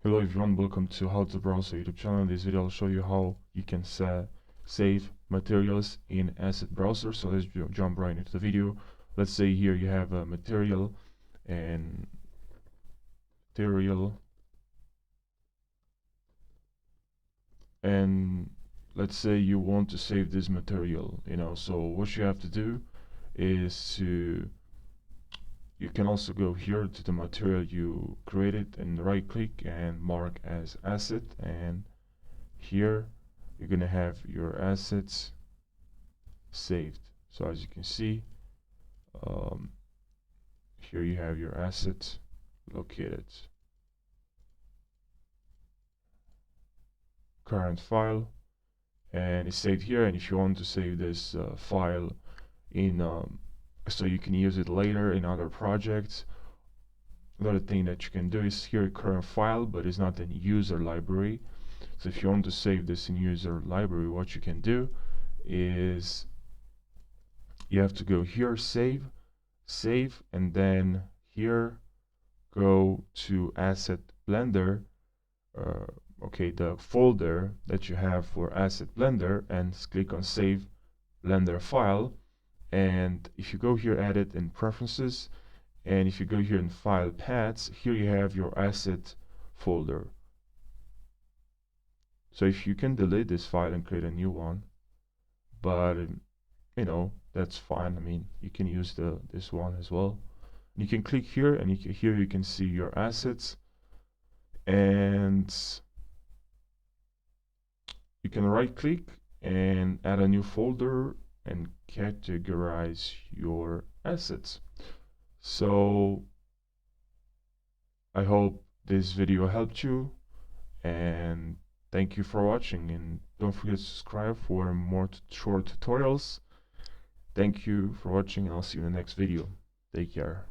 Hello everyone, welcome to How to Browse YouTube channel. In this video I'll show you how you can save materials in Asset Browser. So let's jump right into the video. Let's say here you have a material and let's say you want to save this material, so what you have to do is you can also go here to the material you created and right click and mark as asset, and here you're gonna have your assets saved. So as you can see, here you have your assets located. Current file, and it's saved here. And if you want to save this file in so you can use it later in other projects, another thing that you can do is here current file, but it's not in user library. So if you want to save this in user library, what you can do is you have to go here, save, and then here go to Asset Blender, okay, the folder that you have for Asset Blender, and click on Save Blender File. And if you go here, Edit and Preferences, and if you go here in File Paths, here you have your asset folder. So if you can delete this file and create a new one, but that's fine. I mean, you can use this one as well. You can click here, and here you can see your assets, and you can right click and add a new folder and categorize your assets. So I hope this video helped you, and thank you for watching, and don't forget to subscribe for more short tutorials. Thank you for watching, and I'll see you in the next video. Take care.